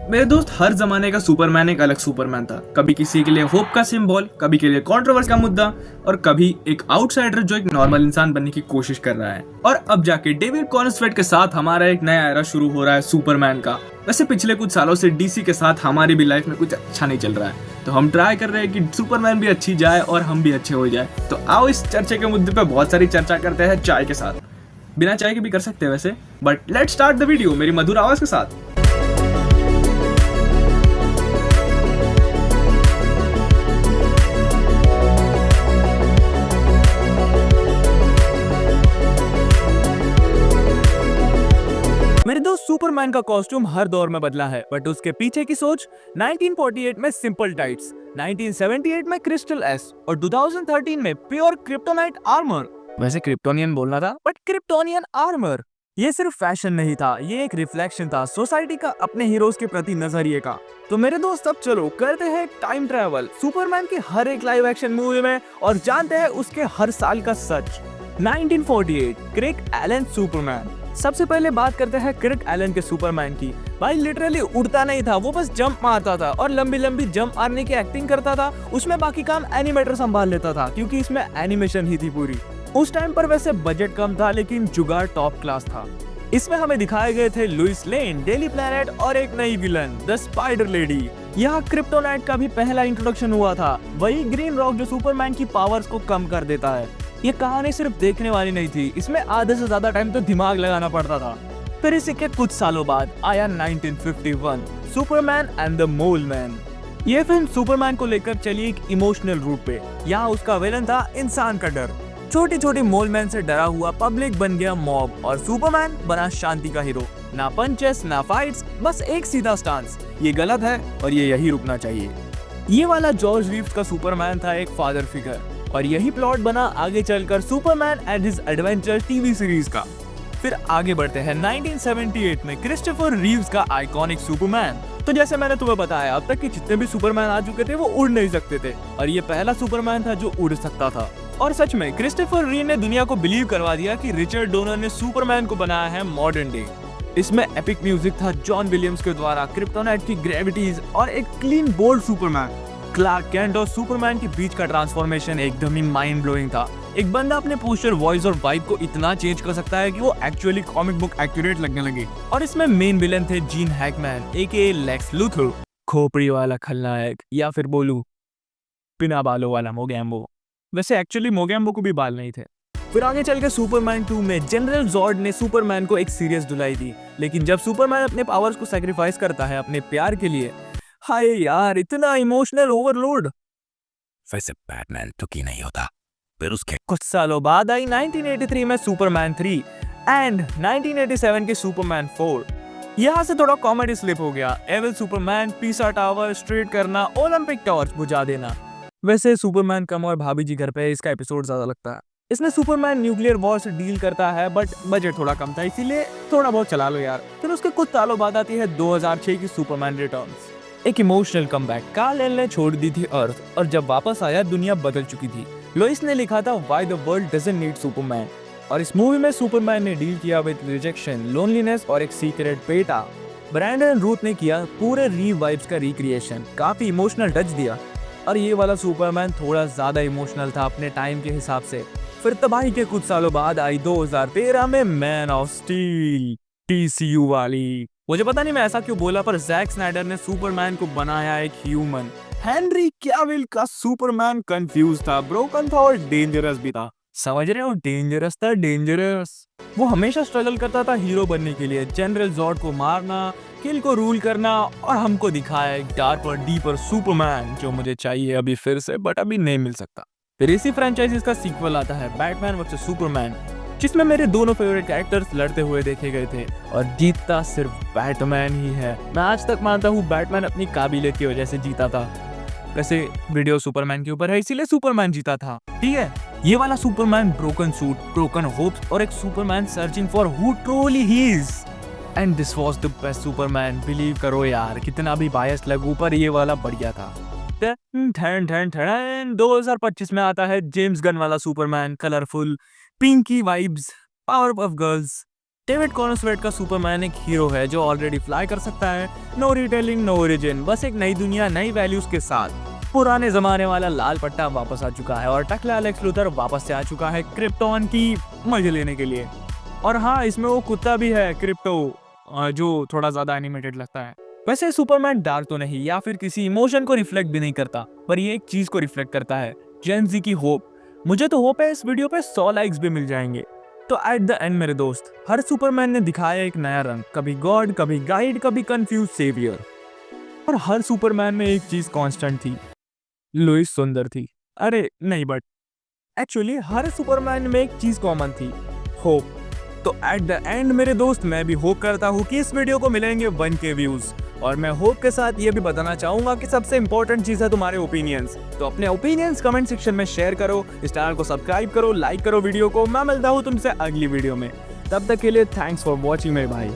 मेरे दोस्त, हर जमाने का सुपरमैन एक अलग सुपरमैन था। कभी किसी के लिए होप का सिंबल, कभी के लिए कंट्रोवर्सी का मुद्दा, और कभी एक आउटसाइडर जो एक नॉर्मल इंसान बनने की कोशिश कर रहा है। और अब जाके डेविड कॉर्नस्वेट के साथ हमारा एक नया एरा शुरू हो रहा है सुपरमैन का। वैसे पिछले कुछ सालों से डीसी के साथ हमारी भी लाइफ में कुछ अच्छा नहीं चल रहा है, तो हम ट्राई कर रहे हैं कि सुपरमैन भी अच्छी जाए और हम भी अच्छे हो जाए। तो आओ इस चर्चे के मुद्दे पे बहुत सारी चर्चा करते हैं चाय के साथ। बिना चाय के भी कर सकते हैं वैसे, but let start the video मेरी मधुर आवाज के साथ। मेरे दोस्त, सुपरमैन का कॉस्ट्यूम हर दौर में बदला है, बट उसके पीछे की सोच 1948 में सिंपल टाइट्स, 1978 में क्रिस्टल एस और 2013 में प्योर क्रिप्टोनाइट आर्मर। वैसे क्रिप्टोनियन बोलना था, बट क्रिप्टोनियन आर्मर। ये सिर्फ फैशन नहीं था, ये एक रिफ्लेक्शन था सोसाइटी का अपने हीरोज के प्रति नजरिए का। तो मेरे दोस्त, अब चलो करते हैं टाइम ट्रैवल सुपरमैन की हर एक लाइव एक्शन मूवी में और जानते हैं उसके हर साल का सच। 1948 क्रिक एलन सुपरमैन। सबसे पहले बात करते हैं क्रिक एलन के सुपरमैन की। भाई लिटरली उड़ता नहीं था, वो बस जंप मारता था और लंबी लंबी जंप मारने की एक्टिंग करता था। उसमें बाकी काम एनिमेटर संभाल लेता था, क्योंकि इसमें एनिमेशन ही थी पूरी। उस टाइम पर वैसे बजट कम था, लेकिन जुगाड़ टॉप क्लास था। इसमें हमें दिखाए गए थे लुइस लेन, डेली प्लेनेट और एक नई विलन द स्पाइडर लेडी। यहाँ क्रिप्टोनाइट का भी पहला इंट्रोडक्शन हुआ था, वही ग्रीन रॉक जो सुपरमैन की पावर्स को कम कर देता है। ये कहानी सिर्फ देखने वाली नहीं थी, इसमें आधे से ज्यादा टाइम तो दिमाग लगाना पड़ता था। फिर इसी के कुछ सालों बाद आया 1951 Superman and the mole man. ये फिल्म सुपरमैन को लेकर चली एक इमोशनल रूट पे। यहाँ उसका विलन था इंसान का डर। छोटी छोटी मोल मैन से डरा हुआ पब्लिक बन गया मॉब और सुपरमैन बना शांति का हीरो। ना पंचेस ना फाइट्स, बस एक सीधा स्टांस, ये गलत है और ये यही रुकना चाहिए। ये वाला जॉर्ज रीव्स का सुपरमैन था एक फादर फिगर, और यही प्लॉट बना आगे चलकर Superman and his adventure TV series का। फिर आगे बढ़ते हैं 1978 में क्रिस्टोफर रीव्स का आइकॉनिक सुपरमैन। तो जैसे मैंने तुम्हें बताया, अब तक के जितने भी सुपरमैन आ चुके थे वो उड़ नहीं सकते थे, और ये पहला सुपरमैन था जो उड़ सकता था। और सच में क्रिस्टोफर रीव ने दुनिया को बिलीव करवा दिया कि रिचर्ड डोनर ने सुपरमैन को बनाया है मॉडर्न डे। इसमें एपिक म्यूजिक था जॉन विलियम्स के द्वारा, क्रिप्टोनाइट की ग्रेविटीज और एक clean bold Superman. Clark Kent और सुपरमैन के बीच का ट्रांसफॉर्मेशन एकदम ही माइंड ब्लोइंग था। एक बंदा अपने पोस्चर, वॉइस और वाइब को इतना चेंज कर सकता है कि वो एक्चुअली कॉमिक बुक एक्यूरेट लगने लगे। और इसमें मेन विलन थे जीन हैकमैन एके लेक्स लूथर, खोपड़ी वाला खलनायक, या फिर बोलूं बिना बालों वाला मोगैम्बो। वैसे एक्चुअली मोगैम्बो को भी बाल नहीं थे। फिर आगे चल के सुपरमैन 2 में जनरल जॉर्ड ने सुपरमैन को एक सीरियस धुलाई दी, लेकिन जब सुपरमैन अपने पावर्स को सैक्रिफाइस करता है अपने प्यार के लिए, हाय यार, इतना इमोशनल ओवरलोड। वैसे बैटमैन तो की नहीं होता। फिर उसके कुछ सालों बाद आई 1983 में सुपरमैन 3 एंड 1987 के सुपरमैन 4। यहाँ से थोड़ा कॉमेडी स्लिप हो गया। एविल सुपरमैन, पीसा टावर स्ट्रेट करना, ओलंपिक टॉर्च बुझा देना। वैसे सुपरमैन कम और भाभी जी घर पे, इसका एपिसोड ज्यादा लगता है। इसमें सुपरमैन न्यूक्लियर वॉर से डील करता है, बट बजट थोड़ा कम था, इसीलिए थोड़ा बहुत चला लो यार। फिर उसके कुछ सालों बाद आती है 2006 की सुपरमैन रिटर्न्स, एक इमोशनल कमबैक। कार्ल-एल ने छोड़ दी थी अर्थ, और जब वापस आया दुनिया बदल चुकी थी। लोइस ने लिखा था why the world doesn't need Superman, और इस मूवी में सुपरमैन ने डील किया विद रिजेक्शन, लोनलीनेस और एक सीक्रेट बेटा। ब्रैंडन रूथ ने किया पूरे रीव वाइब्स का रिक्रिएशन, काफी इमोशनल टच दिया। और ये वाला सुपरमैन थोड़ा ज्यादा इमोशनल था अपने टाइम के हिसाब से। फिर तबाही के कुछ सालों बाद आई 2013 में मैन ऑफ स्टील, TCU वाली। मुझे पता नहीं मैं ऐसा क्यों बोला, पर जैक स्नाइडर ने सुपरमैन को बनाया एक ह्यूमन। हेनरी कैविल का सुपरमैन कंफ्यूज था, ब्रोकन था और डेंजरस भी था। समझ रहे हो, डेंजरस था, डेंजरस। वो हमेशा स्ट्रगल करता था हीरो बनने के लिए, जनरल जॉर्ड को मारना, किल को रूल करना, और हमको दिखाया एक डार्कर डीपर सुपरमैन जो मुझे चाहिए अभी फिर से, बट अभी नहीं मिल सकता। फिर इसी फ्रेंचाइजीज का सीक्वल आता है बैटमैन वर्सेस सुपरमैन, जिसमें मेरे दोनों फेवरेट कैरेक्टर्स लड़ते हुए देखे गए थे, और जीतता सिर्फ बैटमैन ही है। मैं आज तक मानता हूँ बैटमैन अपनी काबिलियत की वजह से जीता था। वैसे वीडियो सुपरमैन के ऊपर है, इसीलिए सुपरमैन जीता था, ठीक है। ये वाला Superman broken suit, broken hopes और एक Superman searching for who truly he is, and this was the best Superman. Believe करो यार, कितना भी बायस लगूं, पर ये वाला बढ़िया था। 2025 में आता है जेम्स गन वाला Superman, colourful, Pinky vibes, power of girls. David कॉर्नस्वेट का सुपरमैन एक हीरो है जो ऑलरेडी फ्लाई कर सकता है। नो रिटेलिंग, नो ओरिजिन, बस एक नई दुनिया, नई वैल्यूज के साथ। पुराने जमाने वाला लाल पट्टा वापस आ चुका है और टकला एलेक्स लूथर वापस से आ चुका है क्रिप्टोन की मजे लेने के लिए। और हाँ, इसमें वो कुत्ता भी है क्रिप्टो, जो थोड़ा ज्यादा एनिमेटेड लगता है। वैसे सुपरमैन डार्क तो नहीं या फिर किसी इमोशन को रिफ्लेक्ट भी नहीं करता, पर ये एक चीज को रिफ्लेक्ट करता है, जेन ज़ी की होप। मुझे तो होप है इस वीडियो पे 100 लाइक्स भी मिल जाएंगे। तो एट द एंड मेरे दोस्त, हर सुपरमैन ने दिखाया एक नया रंग, कभी गॉड, कभी गाइड, कभी कंफ्यूज सेवियर। और हर सुपरमैन में एक चीज कांस्टेंट थी, लुइस सुंदर थी। अरे नहीं, बट एक्चुअली हर सुपरमैन में एक चीज कॉमन थी, होप। तो एट द एंड मेरे दोस्त, मैं भी होप करता हूँ कि इस वीडियो को मिलेंगे 1K व्यूज। और मैं होप के साथ ये भी बताना चाहूंगा कि सबसे इंपॉर्टेंट चीज है तुम्हारे ओपिनियंस। तो अपने ओपिनियंस कमेंट सेक्शन में शेयर करो, इस चैनल को सब्सक्राइब करो, लाइक करो वीडियो को। मैं मिलता हूँ तुमसे अगली वीडियो में, तब तक के लिए थैंक्स फॉर वॉचिंग मेरे भाई।